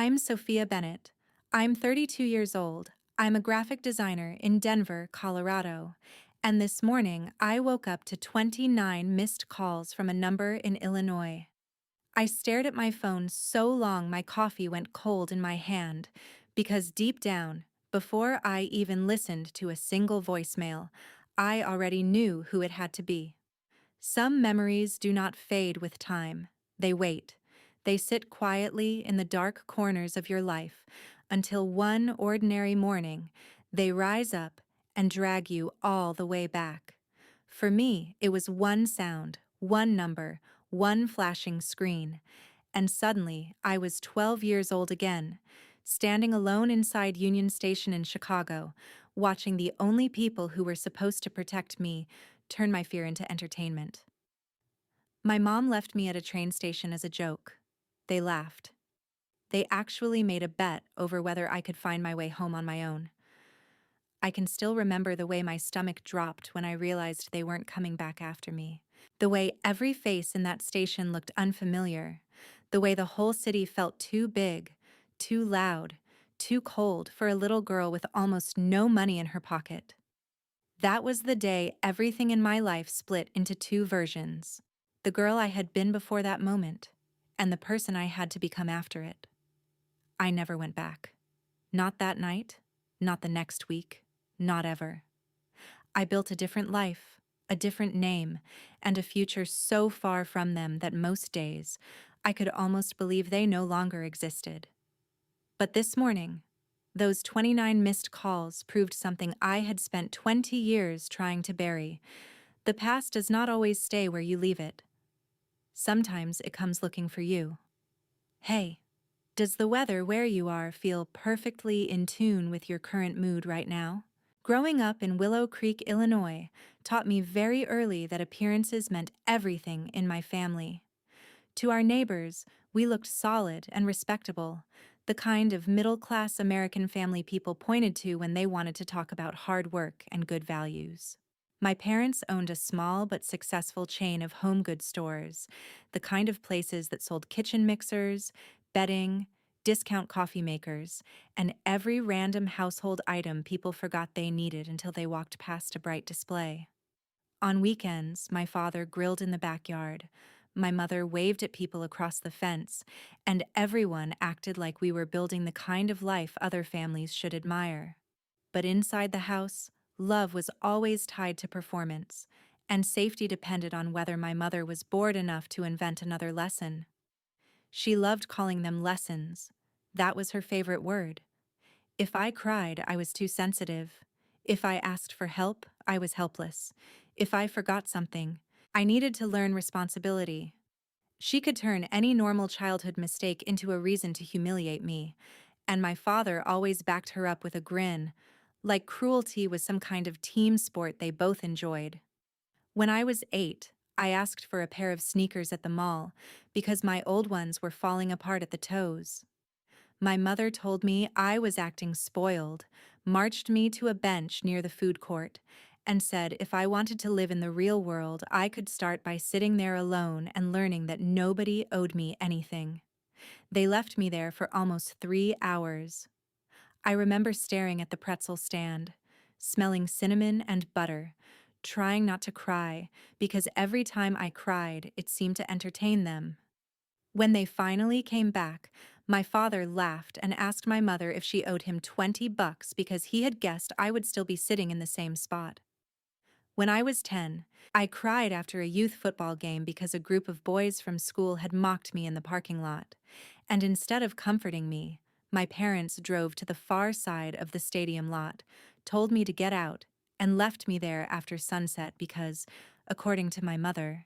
I'm Sophia Bennett. I'm 32 years old. I'm a graphic designer in Denver, Colorado. And this morning, I woke up to 29 missed calls from a number in Illinois. I stared at my phone so long my coffee went cold in my hand, because deep down, before I even listened to a single voicemail, I already knew who it had to be. Some memories do not fade with time. They wait. They sit quietly in the dark corners of your life until one ordinary morning they rise up and drag you all the way back. For me, it was one sound, one number, one flashing screen, and suddenly I was 12 years old again, standing alone inside Union Station in Chicago, watching the only people who were supposed to protect me turn my fear into entertainment. My mom left me at a train station as a joke. They laughed. They actually made a bet over whether I could find my way home on my own. I can still remember the way my stomach dropped when I realized they weren't coming back after me. The way every face in that station looked unfamiliar. The way the whole city felt too big, too loud, too cold for a little girl with almost no money in her pocket. That was the day everything in my life split into two versions. The girl I had been before that moment, and the person I had to become after it. I never went back. Not that night, not the next week, not ever. I built a different life, a different name, and a future so far from them that most days I could almost believe they no longer existed. But this morning, those 29 missed calls proved something I had spent 20 years trying to bury. The past does not always stay where you leave it. Sometimes it comes looking for you. Hey, does the weather where you are feel perfectly in tune with your current mood right now? Growing up in Willow Creek, Illinois, taught me very early that appearances meant everything in my family. To our neighbors, we looked solid and respectable, the kind of middle-class American family people pointed to when they wanted to talk about hard work and good values. My parents owned a small but successful chain of home goods stores, the kind of places that sold kitchen mixers, bedding, discount coffee makers, and every random household item people forgot they needed until they walked past a bright display. On weekends, my father grilled in the backyard, my mother waved at people across the fence, and everyone acted like we were building the kind of life other families should admire. But inside the house, love was always tied to performance, and safety depended on whether my mother was bored enough to invent another lesson. She loved calling them lessons. That was her favorite word. If I cried, I was too sensitive. If I asked for help, I was helpless. If I forgot something, I needed to learn responsibility. She could turn any normal childhood mistake into a reason to humiliate me, and my father always backed her up with a grin, like cruelty was some kind of team sport they both enjoyed. When I was 8, I asked for a pair of sneakers at the mall because my old ones were falling apart at the toes. My mother told me I was acting spoiled, marched me to a bench near the food court, and said if I wanted to live in the real world, I could start by sitting there alone and learning that nobody owed me anything. They left me there for almost 3 hours. I remember staring at the pretzel stand, smelling cinnamon and butter, trying not to cry, because every time I cried, it seemed to entertain them. When they finally came back, my father laughed and asked my mother if she owed him $20 because he had guessed I would still be sitting in the same spot. When I was 10, I cried after a youth football game because a group of boys from school had mocked me in the parking lot, and instead of comforting me, my parents drove to the far side of the stadium lot, told me to get out, and left me there after sunset because, according to my mother,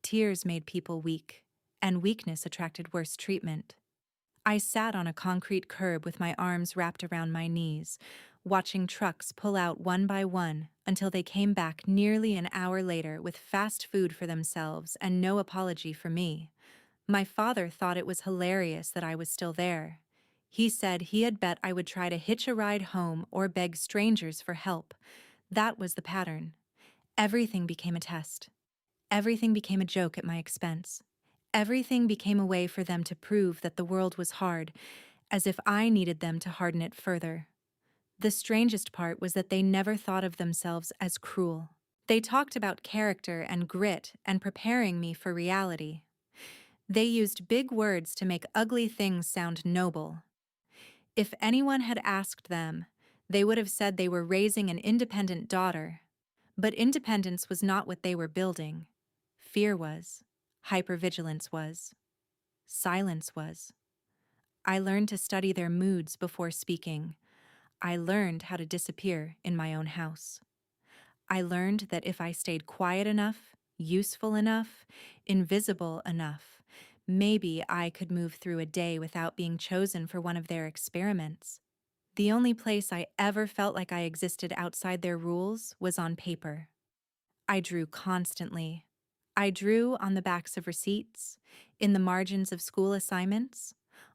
tears made people weak, and weakness attracted worse treatment. I sat on a concrete curb with my arms wrapped around my knees, watching trucks pull out one by one until they came back nearly an hour later with fast food for themselves and no apology for me. My father thought it was hilarious that I was still there. He said he had bet I would try to hitch a ride home or beg strangers for help. That was the pattern. Everything became a test. Everything became a joke at my expense. Everything became a way for them to prove that the world was hard, as if I needed them to harden it further. The strangest part was that they never thought of themselves as cruel. They talked about character and grit and preparing me for reality. They used big words to make ugly things sound noble. If anyone had asked them, they would have said they were raising an independent daughter. But independence was not what they were building. Fear was. Hypervigilance was. Silence was. I learned to study their moods before speaking. I learned how to disappear in my own house. I learned that if I stayed quiet enough, useful enough, invisible enough, maybe I could move through a day without being chosen for one of their experiments. The only place I ever felt like I existed outside their rules was on paper. I drew constantly. I drew on the backs of receipts, in the margins of school assignments,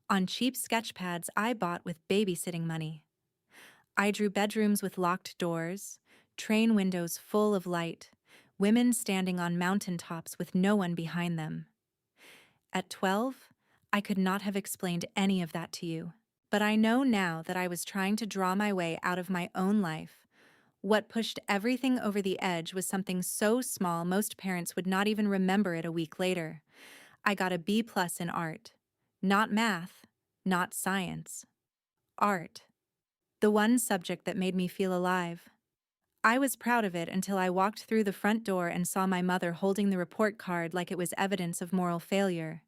on cheap sketch pads I bought with babysitting money. I drew bedrooms with locked doors, train windows full of light, women standing on mountaintops with no one behind them. At 12, I could not have explained any of that to you, but I know now that I was trying to draw my way out of my own life. What pushed everything over the edge was something so small most parents would not even remember it a week later. I got a B+ in art. Not math, not science. Art. The one subject that made me feel alive. I was proud of it until I walked through the front door and saw my mother holding the report card like it was evidence of moral failure.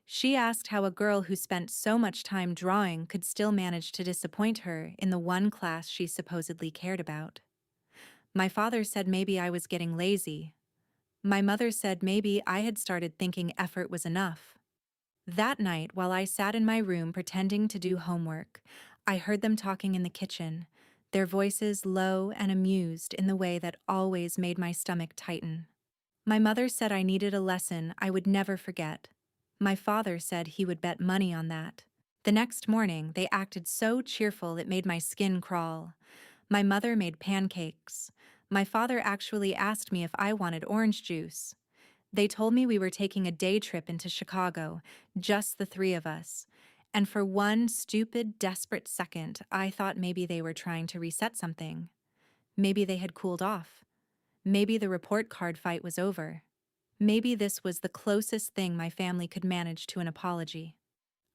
She asked how a girl who spent so much time drawing could still manage to disappoint her in the one class she supposedly cared about. My father said maybe I was getting lazy. My mother said maybe I had started thinking effort was enough. That night, while I sat in my room pretending to do homework, I heard them talking in the kitchen, their voices low and amused in the way that always made my stomach tighten. My mother said I needed a lesson I would never forget. My father said he would bet money on that. The next morning, they acted so cheerful it made my skin crawl. My mother made pancakes. My father actually asked me if I wanted orange juice. They told me we were taking a day trip into Chicago, just the three of us. And for one stupid, desperate second, I thought maybe they were trying to reset something. Maybe they had cooled off. Maybe the report card fight was over. Maybe this was the closest thing my family could manage to an apology.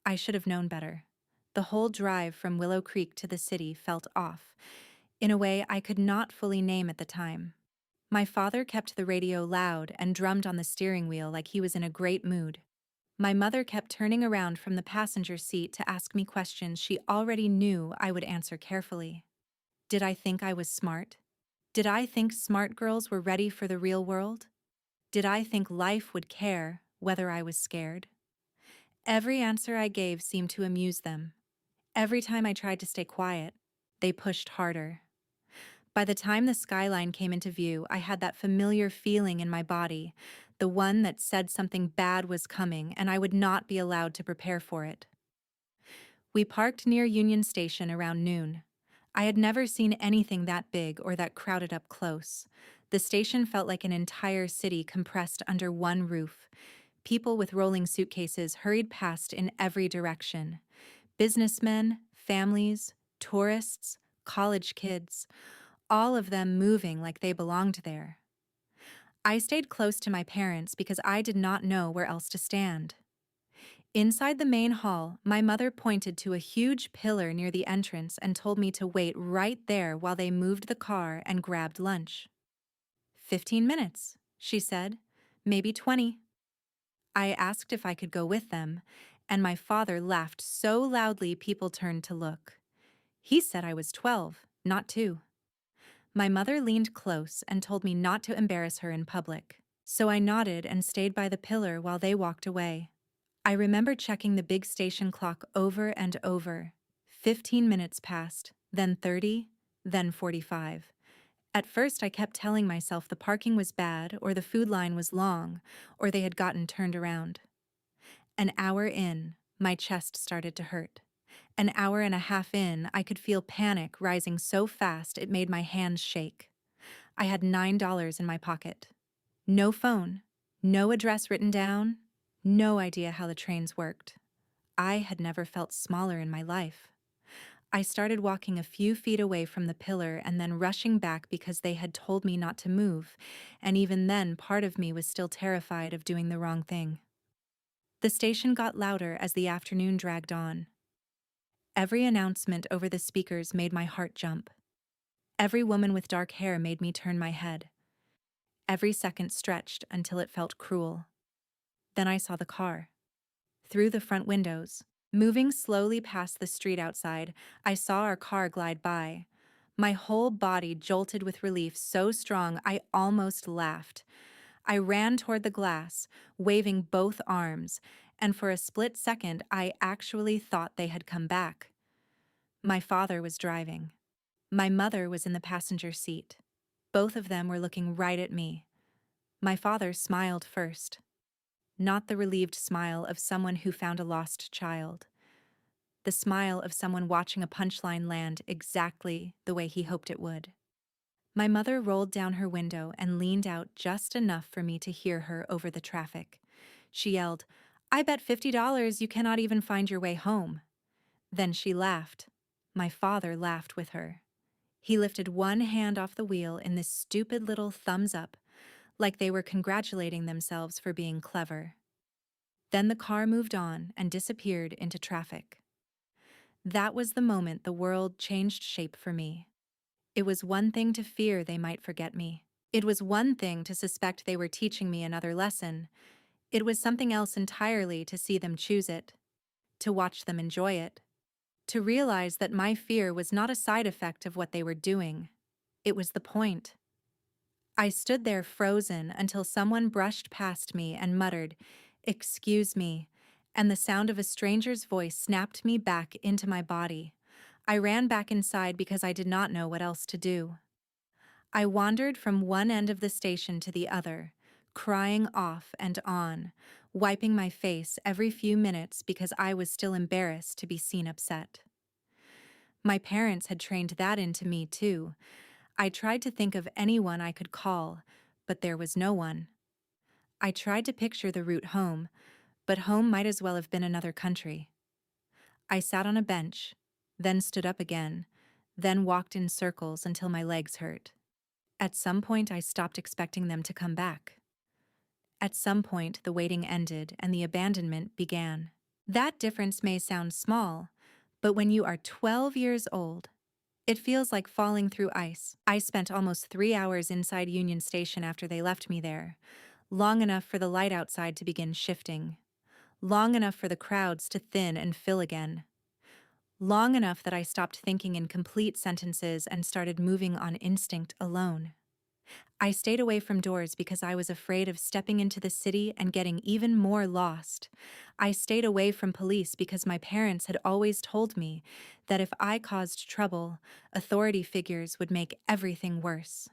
I should have known better. The whole drive from Willow Creek to the city felt off, in a way I could not fully name at the time. My father kept the radio loud and drummed on the steering wheel like he was in a great mood. My mother kept turning around from the passenger seat to ask me questions she already knew I would answer carefully. Did I think I was smart? Did I think smart girls were ready for the real world? Did I think life would care whether I was scared? Every answer I gave seemed to amuse them. Every time I tried to stay quiet, they pushed harder. By the time the skyline came into view, I had that familiar feeling in my body, the one that said something bad was coming and I would not be allowed to prepare for it. We parked near Union Station around noon. I had never seen anything that big or that crowded up close. The station felt like an entire city compressed under one roof. People with rolling suitcases hurried past in every direction. Businessmen, families, tourists, college kids, all of them moving like they belonged there. I stayed close to my parents because I did not know where else to stand. Inside the main hall, my mother pointed to a huge pillar near the entrance and told me to wait right there while they moved the car and grabbed lunch. 15 minutes, she said, maybe 20. I asked if I could go with them, and my father laughed so loudly people turned to look. He said I was 12, not 2. My mother leaned close and told me not to embarrass her in public, so I nodded and stayed by the pillar while they walked away. I remember checking the big station clock over and over. 15 minutes passed, then 30, then 45. At first I kept telling myself the parking was bad, or the food line was long, or they had gotten turned around. An hour in, my chest started to hurt. An hour and a half in, I could feel panic rising so fast it made my hands shake. I had $9 in my pocket. No phone, no address written down, no idea how the trains worked. I had never felt smaller in my life. I started walking a few feet away from the pillar and then rushing back because they had told me not to move, and even then, part of me was still terrified of doing the wrong thing. The station got louder as the afternoon dragged on. Every announcement over the speakers made my heart jump. Every woman with dark hair made me turn my head. Every second stretched until it felt cruel. Then I saw the car. Through the front windows, moving slowly past the street outside, I saw our car glide by. My whole body jolted with relief so strong I almost laughed. I ran toward the glass, waving both arms, and for a split second I actually thought they had come back. My father was driving. My mother was in the passenger seat. Both of them were looking right at me. My father smiled first. Not the relieved smile of someone who found a lost child. The smile of someone watching a punchline land exactly the way he hoped it would. My mother rolled down her window and leaned out just enough for me to hear her over the traffic. She yelled, "I bet $50 you cannot even find your way home." Then she laughed. My father laughed with her. He lifted one hand off the wheel in this stupid little thumbs up, like they were congratulating themselves for being clever. Then the car moved on and disappeared into traffic. That was the moment the world changed shape for me. It was one thing to fear they might forget me. It was one thing to suspect they were teaching me another lesson. It was something else entirely to see them choose it, to watch them enjoy it, to realize that my fear was not a side effect of what they were doing. It was the point. I stood there frozen until someone brushed past me and muttered, "Excuse me," and the sound of a stranger's voice snapped me back into my body. I ran back inside because I did not know what else to do. I wandered from one end of the station to the other, crying off and on, wiping my face every few minutes because I was still embarrassed to be seen upset. My parents had trained that into me, too. I tried to think of anyone I could call, but there was no one. I tried to picture the route home, but home might as well have been another country. I sat on a bench, then stood up again, then walked in circles until my legs hurt. At some point, I stopped expecting them to come back. At some point, the waiting ended and the abandonment began. That difference may sound small, but when you are 12 years old, it feels like falling through ice. I spent almost 3 hours inside Union Station after they left me there, long enough for the light outside to begin shifting, long enough for the crowds to thin and fill again, long enough that I stopped thinking in complete sentences and started moving on instinct alone. I stayed away from doors because I was afraid of stepping into the city and getting even more lost. I stayed away from police because my parents had always told me that if I caused trouble, authority figures would make everything worse.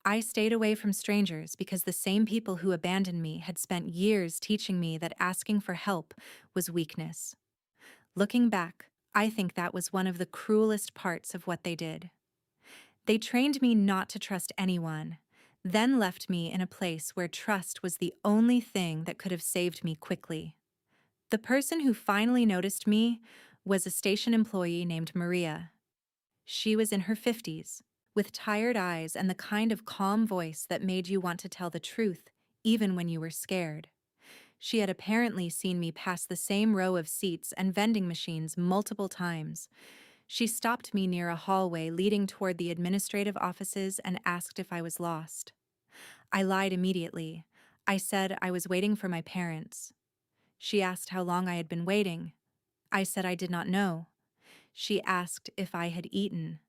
I stayed away from strangers because the same people who abandoned me had spent years teaching me that asking for help was weakness. Looking back, I think that was one of the cruelest parts of what they did. They trained me not to trust anyone, then left me in a place where trust was the only thing that could have saved me quickly. The person who finally noticed me was a station employee named Maria. She was in her 50s, with tired eyes and the kind of calm voice that made you want to tell the truth, even when you were scared. She had apparently seen me pass the same row of seats and vending machines multiple times. She stopped me near a hallway leading toward the administrative offices and asked if I was lost. I lied immediately. I said I was waiting for my parents. She asked how long I had been waiting. I said I did not know. She asked if I had eaten.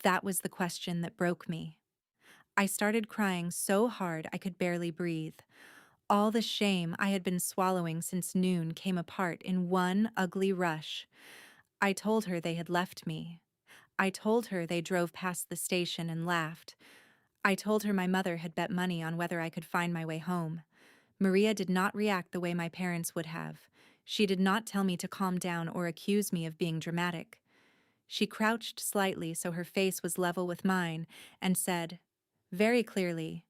That was the question that broke me. I started crying so hard I could barely breathe. All the shame I had been swallowing since noon came apart in one ugly rush. I told her they had left me. I told her they drove past the station and laughed. I told her my mother had bet money on whether I could find my way home. Maria did not react the way my parents would have. She did not tell me to calm down or accuse me of being dramatic. She crouched slightly so her face was level with mine and said, very clearly,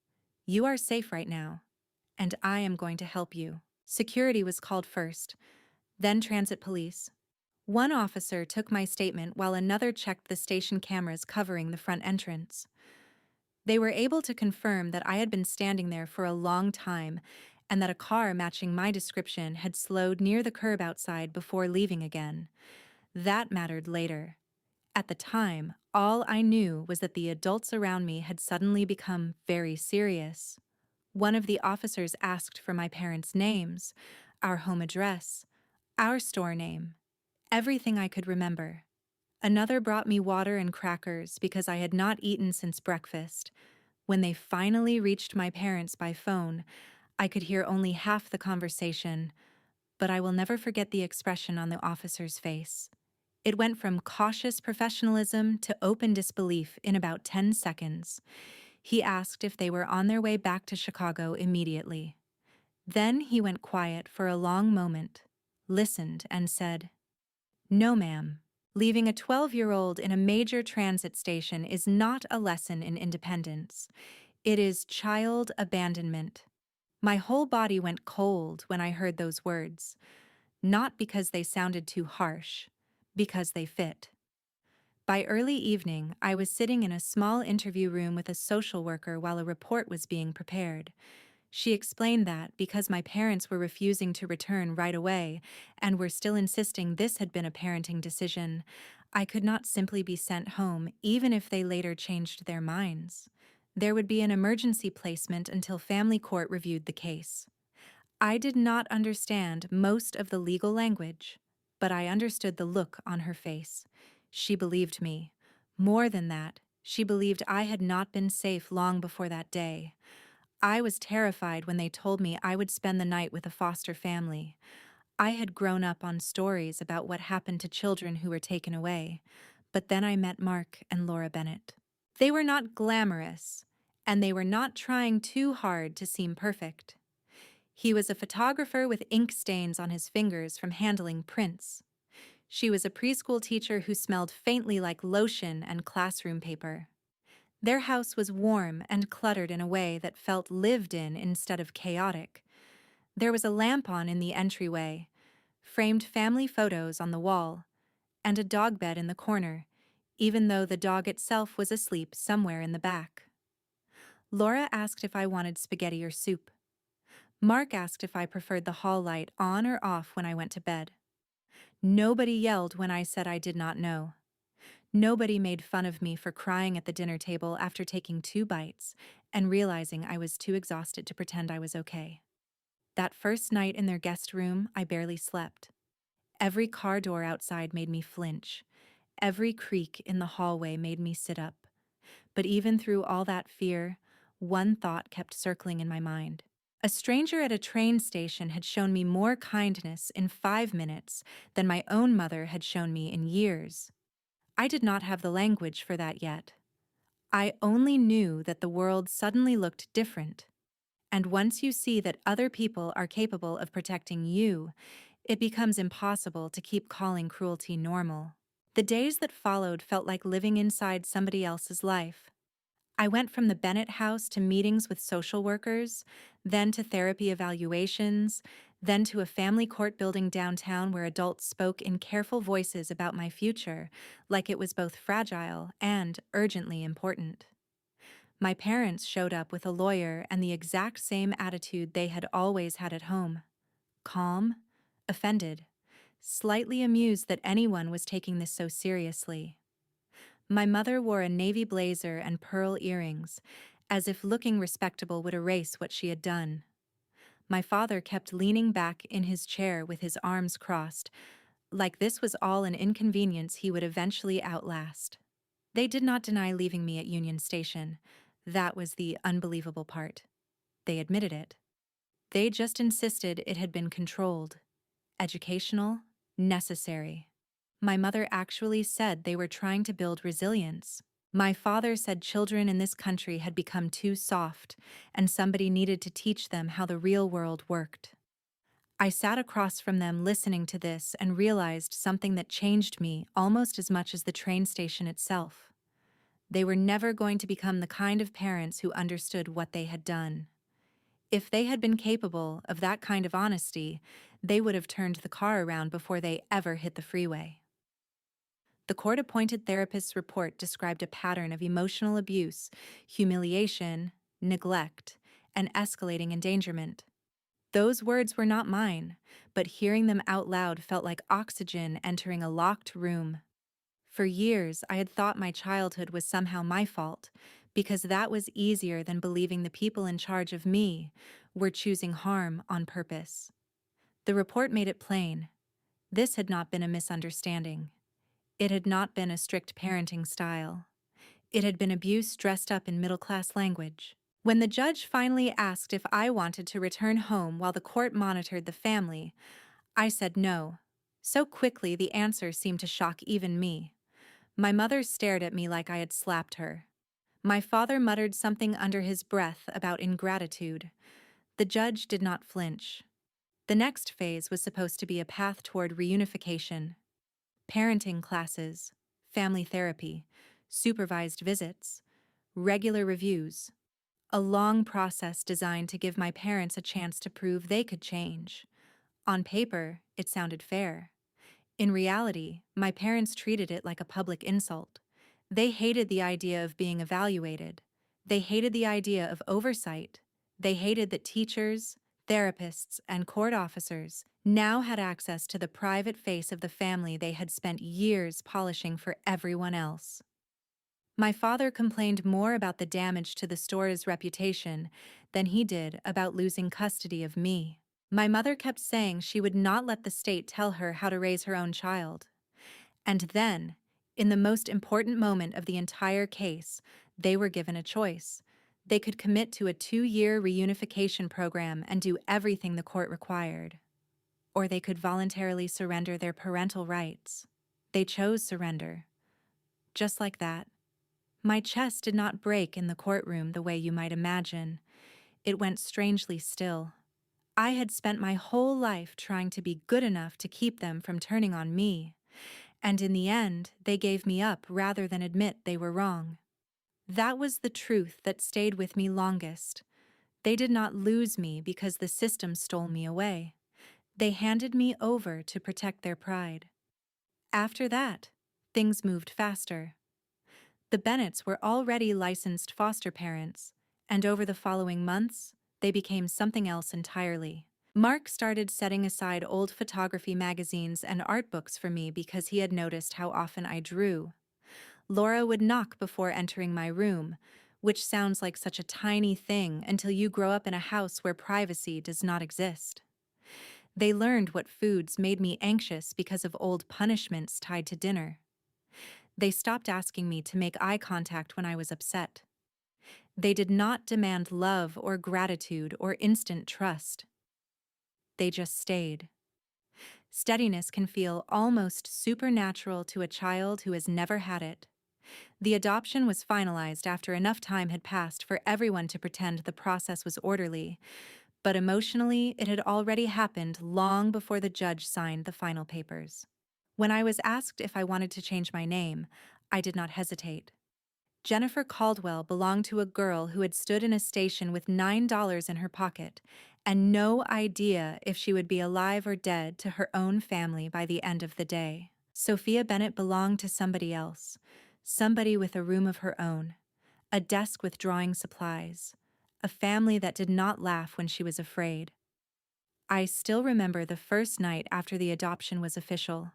"You are safe right now, and I am going to help you." Security was called first. then transit police. One officer took my statement while another checked the station cameras covering the front entrance. They were able to confirm that I had been standing there for a long time and that a car matching my description had slowed near the curb outside before leaving again. That mattered later. At the time, all I knew was that the adults around me had suddenly become very serious. One of the officers asked for my parents' names, our home address, our store name, everything I could remember. Another brought me water and crackers because I had not eaten since breakfast. When they finally reached my parents by phone, I could hear only half the conversation, but I will never forget the expression on the officer's face. It went from cautious professionalism to open disbelief in about 10 seconds. He asked if they were on their way back to Chicago immediately. Then he went quiet for a long moment, listened, and said, "No, ma'am. Leaving a 12-year-old in a major transit station is not a lesson in independence. It is child abandonment." My whole body went cold when I heard those words, not because they sounded too harsh, because they fit. By early evening, I was sitting in a small interview room with a social worker while a report was being prepared. She explained that because my parents were refusing to return right away and were still insisting this had been a parenting decision, I could not simply be sent home even if they later changed their minds. There would be an emergency placement until family court reviewed the case. I did not understand most of the legal language, but I understood the look on her face. She believed me. More than that, she believed I had not been safe long before that day. I was terrified when they told me I would spend the night with a foster family. I had grown up on stories about what happened to children who were taken away, but then I met Mark and Laura Bennett. They were not glamorous, and they were not trying too hard to seem perfect. He was a photographer with ink stains on his fingers from handling prints. She was a preschool teacher who smelled faintly like lotion and classroom paper. Their house was warm and cluttered in a way that felt lived in instead of chaotic. There was a lamp on in the entryway, framed family photos on the wall, and a dog bed in the corner, even though the dog itself was asleep somewhere in the back. Laura asked if I wanted spaghetti or soup. Mark asked if I preferred the hall light on or off when I went to bed. Nobody yelled when I said I did not know. Nobody made fun of me for crying at the dinner table after taking 2 bites and realizing I was too exhausted to pretend I was okay. That first night in their guest room, I barely slept. Every car door outside made me flinch. Every creak in the hallway made me sit up. But even through all that fear, one thought kept circling in my mind. A stranger at a train station had shown me more kindness in 5 minutes than my own mother had shown me in years. I did not have the language for that yet. I only knew that the world suddenly looked different. And once you see that other people are capable of protecting you, it becomes impossible to keep calling cruelty normal. The days that followed felt like living inside somebody else's life. I went from the Bennett house to meetings with social workers, then to therapy evaluations, then to a family court building downtown where adults spoke in careful voices about my future, like it was both fragile and urgently important. My parents showed up with a lawyer and the exact same attitude they had always had at home. Calm, offended, slightly amused that anyone was taking this so seriously. My mother wore a navy blazer and pearl earrings, as if looking respectable would erase what she had done. My father kept leaning back in his chair with his arms crossed, like this was all an inconvenience he would eventually outlast. They did not deny leaving me at Union Station. That was the unbelievable part. They admitted it. They just insisted it had been controlled, educational, necessary. My mother actually said they were trying to build resilience. My father said children in this country had become too soft, and somebody needed to teach them how the real world worked. I sat across from them listening to this and realized something that changed me almost as much as the train station itself. They were never going to become the kind of parents who understood what they had done. If they had been capable of that kind of honesty, They would have turned the car around before they ever hit the freeway. The court-appointed therapist's report described a pattern of emotional abuse, humiliation, neglect, and escalating endangerment. Those words were not mine, but hearing them out loud felt like oxygen entering a locked room. For years, I had thought my childhood was somehow my fault, because that was easier than believing the people in charge of me were choosing harm on purpose. The report made it plain. This had not been a misunderstanding. It had not been a strict parenting style. It had been abuse dressed up in middle-class language. When the judge finally asked if I wanted to return home while the court monitored the family, I said no. So quickly the answer seemed to shock even me. My mother stared at me like I had slapped her. My father muttered something under his breath about ingratitude. The judge did not flinch. The next phase was supposed to be a path toward reunification. Parenting classes, family therapy, supervised visits, regular reviews. A long process designed to give my parents a chance to prove they could change. On paper, it sounded fair. In reality, my parents treated it like a public insult. They hated the idea of being evaluated. They hated the idea of oversight. They hated that teachers, therapists, and court officers now had access to the private face of the family they had spent years polishing for everyone else. My father complained more about the damage to the store's reputation than he did about losing custody of me. My mother kept saying she would not let the state tell her how to raise her own child. And then, in the most important moment of the entire case, they were given a choice. They could commit to a 2-year reunification program and do everything the court required. Or they could voluntarily surrender their parental rights. They chose surrender. Just like that. My chest did not break in the courtroom the way you might imagine. It went strangely still. I had spent my whole life trying to be good enough to keep them from turning on me. And in the end, they gave me up rather than admit they were wrong. That was the truth that stayed with me longest. They did not lose me because the system stole me away. They handed me over to protect their pride. After that, things moved faster. The Bennetts were already licensed foster parents, and over the following months, they became something else entirely. Mark started setting aside old photography magazines and art books for me because he had noticed how often I drew. Laura would knock before entering my room, which sounds like such a tiny thing until you grow up in a house where privacy does not exist. They learned what foods made me anxious because of old punishments tied to dinner. They stopped asking me to make eye contact when I was upset. They did not demand love or gratitude or instant trust. They just stayed. Steadiness can feel almost supernatural to a child who has never had it. The adoption was finalized after enough time had passed for everyone to pretend the process was orderly, but emotionally it had already happened long before the judge signed the final papers. When I was asked if I wanted to change my name, I did not hesitate. Jennifer Caldwell belonged to a girl who had stood in a station with $9 in her pocket and no idea if she would be alive or dead to her own family by the end of the day. Sophia Bennett belonged to somebody else, somebody with a room of her own, a desk with drawing supplies, a family that did not laugh when she was afraid. I still remember the first night after the adoption was official.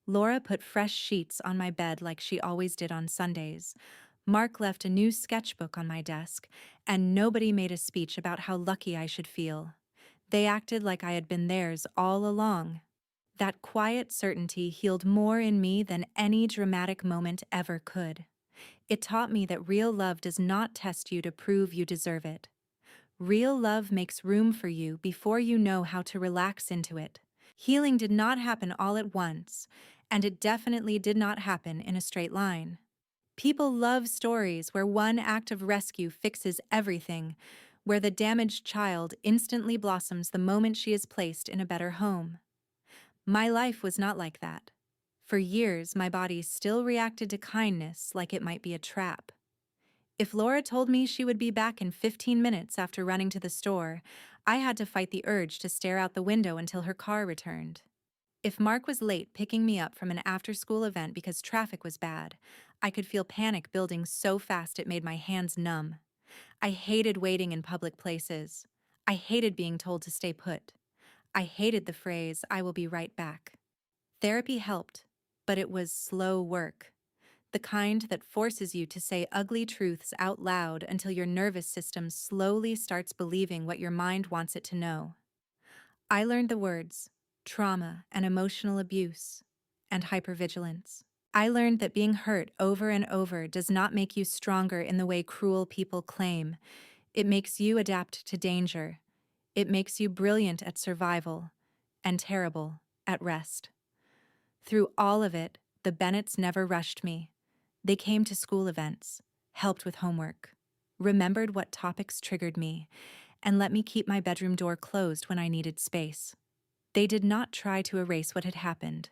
Laura put fresh sheets on my bed like she always did on Sundays. Mark left a new sketchbook on my desk, and nobody made a speech about how lucky I should feel. They acted like I had been theirs all along. That quiet certainty healed more in me than any dramatic moment ever could. It taught me that real love does not test you to prove you deserve it. Real love makes room for you before you know how to relax into it. Healing did not happen all at once, and it definitely did not happen in a straight line. People love stories where one act of rescue fixes everything, where the damaged child instantly blossoms the moment she is placed in a better home. My life was not like that. For years, my body still reacted to kindness like it might be a trap. If Laura told me she would be back in 15 minutes after running to the store, I had to fight the urge to stare out the window until her car returned. If Mark was late picking me up from an after-school event because traffic was bad, I could feel panic building so fast it made my hands numb. I hated waiting in public places. I hated being told to stay put. I hated the phrase, "I will be right back." Therapy helped, but it was slow work. The kind that forces you to say ugly truths out loud until your nervous system slowly starts believing what your mind wants it to know. I learned the words trauma and emotional abuse and hypervigilance. I learned that being hurt over and over does not make you stronger in the way cruel people claim. It makes you adapt to danger. It makes you brilliant at survival and terrible at rest. Through all of it, the Bennetts never rushed me. They came to school events, helped with homework, remembered what topics triggered me, and let me keep my bedroom door closed when I needed space. They did not try to erase what had happened.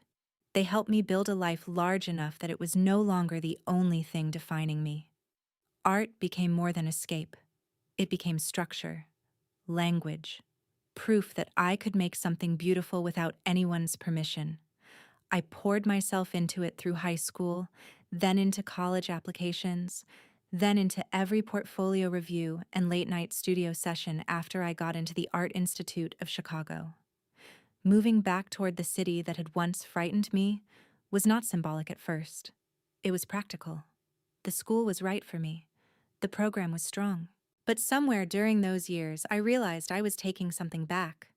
They helped me build a life large enough that it was no longer the only thing defining me. Art became more than escape. It became structure, language, proof that I could make something beautiful without anyone's permission. I poured myself into it through high school, then into college applications, then into every portfolio review and late-night studio session after I got into the Art Institute of Chicago. Moving back toward the city that had once frightened me was not symbolic at first. It was practical. The school was right for me. The program was strong. But somewhere during those years, I realized I was taking something back.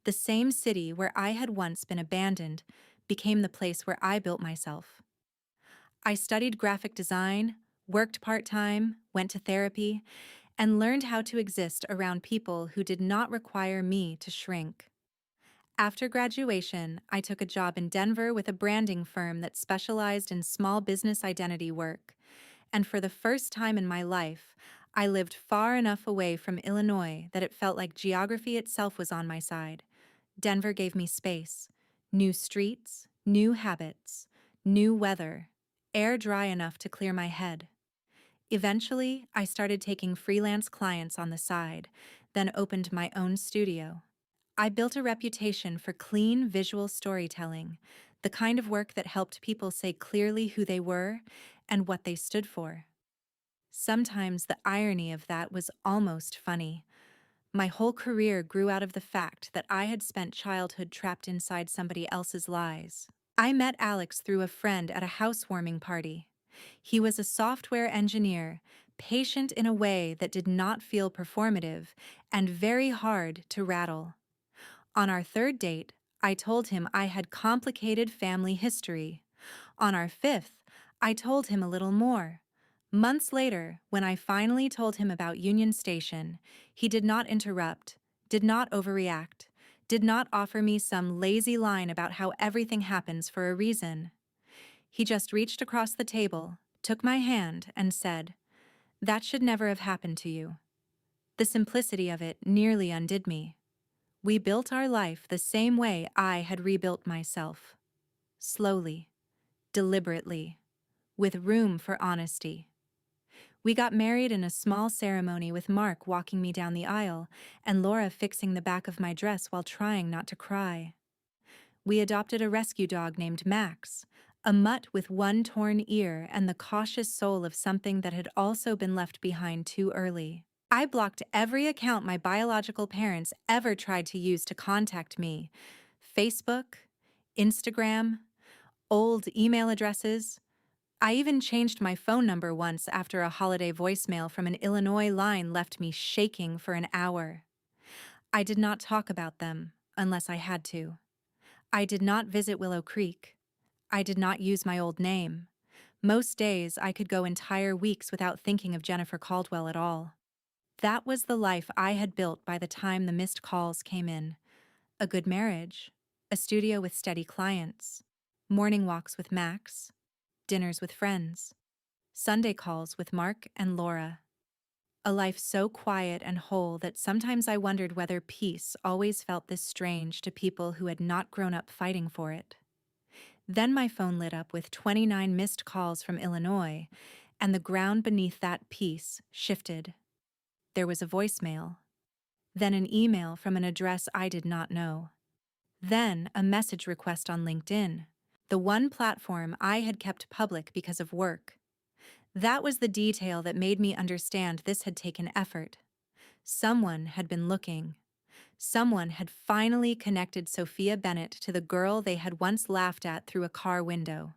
The same city where I had once been abandoned became the place where I built myself. I studied graphic design, worked part-time, went to therapy, and learned how to exist around people who did not require me to shrink. After graduation, I took a job in Denver with a branding firm that specialized in small business identity work. And for the first time in my life, I lived far enough away from Illinois that it felt like geography itself was on my side. Denver gave me space, new streets, new habits, new weather, air dry enough to clear my head. Eventually, I started taking freelance clients on the side, then opened my own studio. I built a reputation for clean visual storytelling, the kind of work that helped people say clearly who they were and what they stood for. Sometimes the irony of that was almost funny. My whole career grew out of the fact that I had spent childhood trapped inside somebody else's lies. I met Alex through a friend at a housewarming party. He was a software engineer, patient in a way that did not feel performative, and very hard to rattle. On our third date, I told him I had complicated family history. On our fifth, I told him a little more. Months later, when I finally told him about Union Station, he did not interrupt, did not overreact, did not offer me some lazy line about how everything happens for a reason. He just reached across the table, took my hand, and said, "That should never have happened to you." The simplicity of it nearly undid me. We built our life the same way I had rebuilt myself. Slowly, deliberately, with room for honesty. We got married in a small ceremony with Mark walking me down the aisle and Laura fixing the back of my dress while trying not to cry. We adopted a rescue dog named Max, a mutt with one torn ear and the cautious soul of something that had also been left behind too early. I blocked every account my biological parents ever tried to use to contact me. Facebook, Instagram, old email addresses. I even changed my phone number once after a holiday voicemail from an Illinois line left me shaking for an hour. I did not talk about them unless I had to. I did not visit Willow Creek. I did not use my old name. Most days I could go entire weeks without thinking of Jennifer Caldwell at all. That was the life I had built by the time the missed calls came in. A good marriage, a studio with steady clients, morning walks with Max, dinners with friends, Sunday calls with Mark and Laura. A life so quiet and whole that sometimes I wondered whether peace always felt this strange to people who had not grown up fighting for it. Then my phone lit up with 29 missed calls from Illinois, and the ground beneath that peace shifted. There was a voicemail. then an email from an address I did not know. Then a message request on LinkedIn, the one platform I had kept public because of work. That was the detail that made me understand this had taken effort. Someone had been looking. Someone had finally connected Sophia Bennett to the girl they had once laughed at through a car window.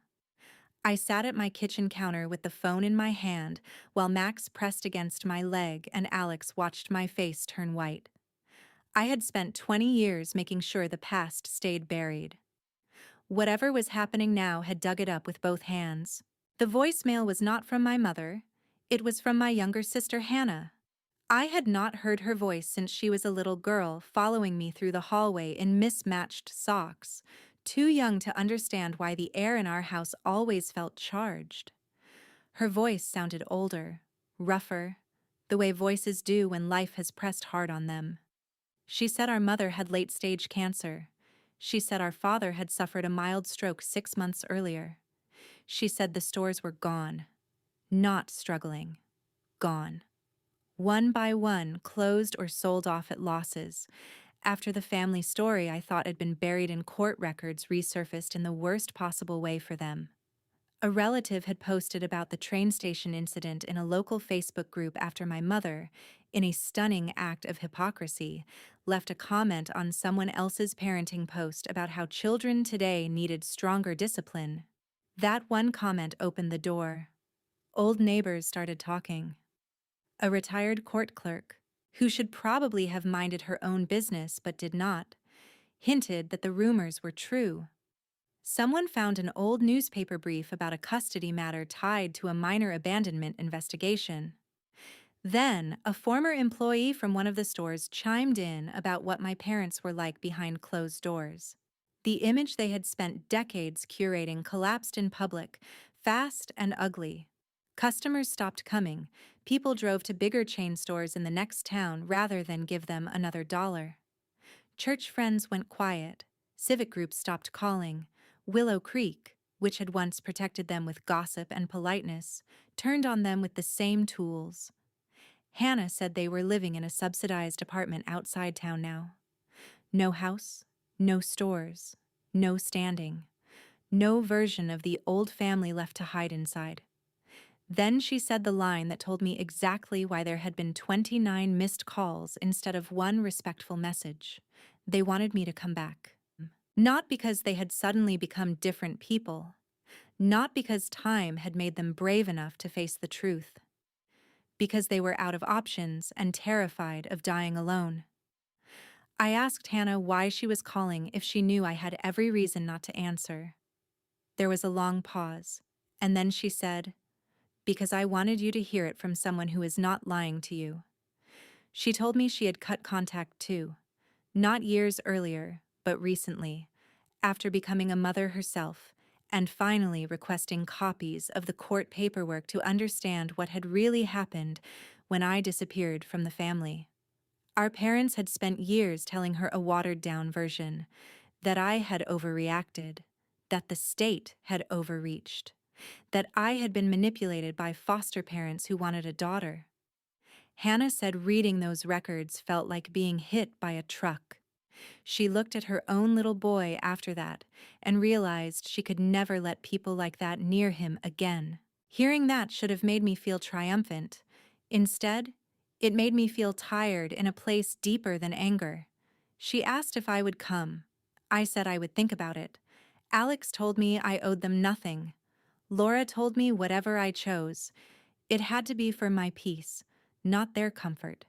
I sat at my kitchen counter with the phone in my hand while Max pressed against my leg and Alex watched my face turn white. I had spent 20 years making sure the past stayed buried. Whatever was happening now had dug it up with both hands. The voicemail was not from my mother. It was from my younger sister Hannah. I had not heard her voice since she was a little girl following me through the hallway in mismatched socks, too young to understand why the air in our house always felt charged. Her voice sounded older, rougher, the way voices do when life has pressed hard on them. She said our mother had late-stage cancer. She said our father had suffered a mild stroke 6 months earlier. She said the stores were gone. Not struggling. Gone. One by one, closed or sold off at losses. After the family story I thought had been buried in court records resurfaced in the worst possible way for them. A relative had posted about the train station incident in a local Facebook group after my mother, in a stunning act of hypocrisy, left a comment on someone else's parenting post about how children today needed stronger discipline. That one comment opened the door. Old neighbors started talking. A retired court clerk, who should probably have minded her own business but did not, hinted that the rumors were true. Someone found an old newspaper brief about a custody matter tied to a minor abandonment investigation. Then, a former employee from one of the stores chimed in about what my parents were like behind closed doors. The image they had spent decades curating collapsed in public, fast and ugly. Customers stopped coming. People drove to bigger chain stores in the next town rather than give them another dollar. Church friends went quiet. Civic groups stopped calling. Willow Creek, which had once protected them with gossip and politeness, turned on them with the same tools. Hannah said they were living in a subsidized apartment outside town now. No house, no stores, no standing, no version of the old family left to hide inside. Then she said the line that told me exactly why there had been 29 missed calls instead of one respectful message. They wanted me to come back. Not because they had suddenly become different people. Not because time had made them brave enough to face the truth. Because they were out of options and terrified of dying alone. I asked Hannah why she was calling if she knew I had every reason not to answer. There was a long pause, and then she said, "Because I wanted you to hear it from someone who is not lying to you." She told me she had cut contact too, not years earlier, but recently, after becoming a mother herself, and finally requesting copies of the court paperwork to understand what had really happened when I disappeared from the family. Our parents had spent years telling her a watered-down version, that I had overreacted, that the state had overreached, that I had been manipulated by foster parents who wanted a daughter. Hannah said reading those records felt like being hit by a truck. She looked at her own little boy after that and realized she could never let people like that near him again. Hearing that should have made me feel triumphant. Instead, it made me feel tired in a place deeper than anger. She asked if I would come. I said I would think about it. Alex told me I owed them nothing. Laura told me whatever I chose. It had to be for my peace, not their comfort.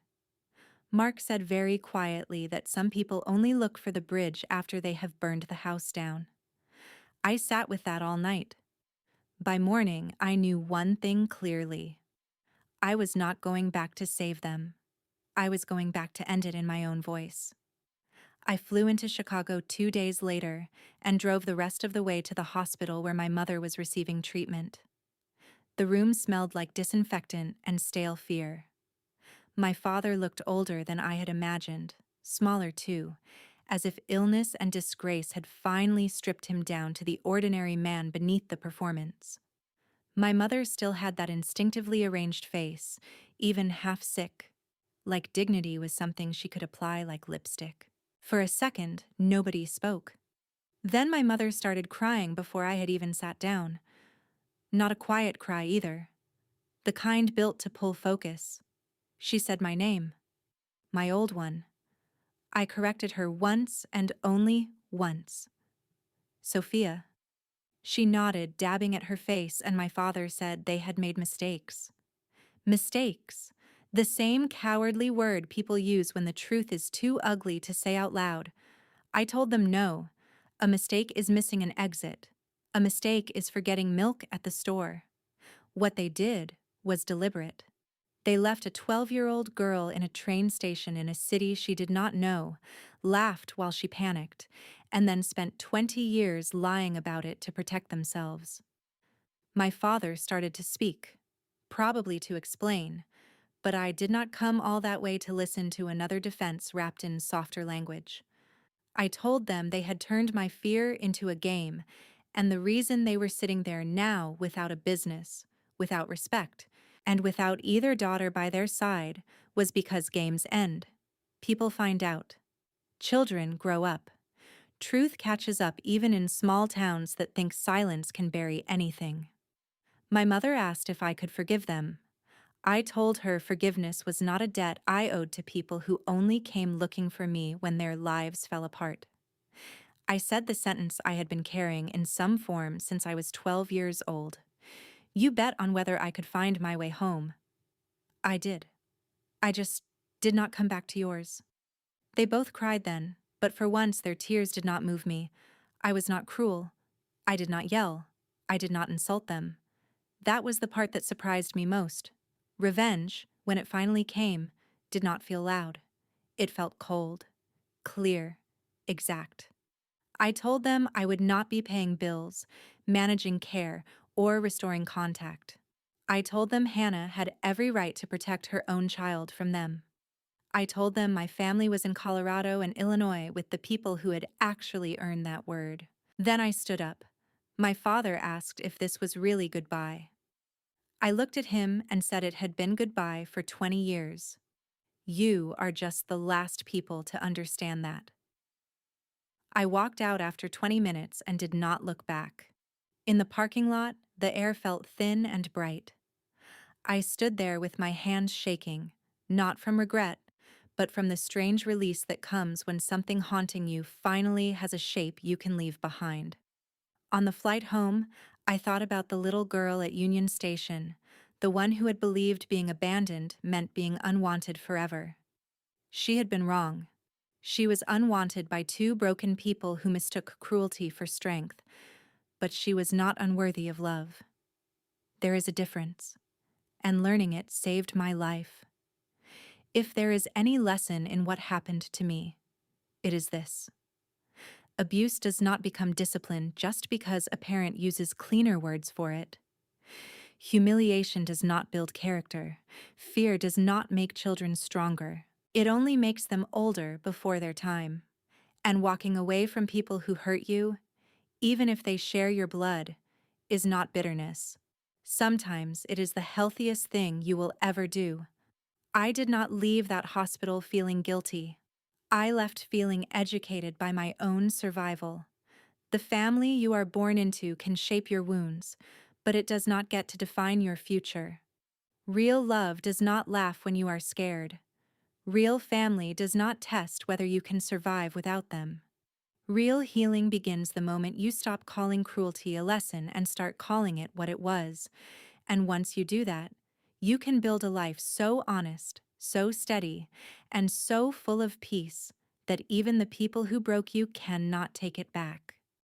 Mark said very quietly that some people only look for the bridge after they have burned the house down. I sat with that all night. By morning, I knew one thing clearly. I was not going back to save them. I was going back to end it in my own voice. I flew into Chicago 2 days later and drove the rest of the way to the hospital where my mother was receiving treatment. The room smelled like disinfectant and stale fear. My father looked older than I had imagined, smaller too, as if illness and disgrace had finally stripped him down to the ordinary man beneath the performance. My mother still had that instinctively arranged face, even half sick. like dignity was something she could apply like lipstick. For a second, nobody spoke. Then my mother started crying before I had even sat down. Not a quiet cry either. The kind built to pull focus. She said my name. My old one. I corrected her once and only once. Sophia. She nodded, dabbing at her face, and my father said they had made mistakes. Mistakes. The same cowardly word people use when the truth is too ugly to say out loud. I told them no. A mistake is missing an exit. A mistake is forgetting milk at the store. What they did was deliberate. They left a 12-year-old girl in a train station in a city she did not know, laughed while she panicked, and then spent 20 years lying about it to protect themselves. My father started to speak, probably to explain, but I did not come all that way to listen to another defense wrapped in softer language. I told them they had turned my fear into a game, and the reason they were sitting there now without a business, without respect, and without either daughter by their side was because games end. People find out. Children grow up. Truth catches up even in small towns that think silence can bury anything. My mother asked if I could forgive them. I told her forgiveness was not a debt I owed to people who only came looking for me when their lives fell apart. I said the sentence I had been carrying in some form since I was 12 years old. You bet on whether I could find my way home. I did. I just did not come back to yours. They both cried then, but for once their tears did not move me. I was not cruel. I did not yell. I did not insult them. That was the part that surprised me most. Revenge, when it finally came, did not feel loud. It felt cold, clear, exact. I told them I would not be paying bills, managing care, or restoring contact. I told them Hannah had every right to protect her own child from them. I told them my family was in Colorado and Illinois with the people who had actually earned that word. Then I stood up. My father asked if this was really goodbye. I looked at him and said it had been goodbye for 20 years. You are just the last people to understand that. I walked out after 20 minutes and did not look back. In the parking lot, the air felt thin and bright. I stood there with my hands shaking, not from regret, but from the strange release that comes when something haunting you finally has a shape you can leave behind. On the flight home, I thought about the little girl at Union Station, the one who had believed being abandoned meant being unwanted forever. She had been wrong. She was unwanted by two broken people who mistook cruelty for strength, but she was not unworthy of love. There is a difference, and learning it saved my life. If there is any lesson in what happened to me, it is this. Abuse does not become discipline just because a parent uses cleaner words for it. Humiliation does not build character. Fear does not make children stronger. It only makes them older before their time. And walking away from people who hurt you, even if they share your blood, is not bitterness. Sometimes it is the healthiest thing you will ever do. I did not leave that hospital feeling guilty. I left feeling educated by my own survival. The family you are born into can shape your wounds, but it does not get to define your future. Real love does not laugh when you are scared. Real family does not test whether you can survive without them. Real healing begins the moment you stop calling cruelty a lesson and start calling it what it was. And once you do that, you can build a life so honest, so steady, and so full of peace that even the people who broke you cannot take it back.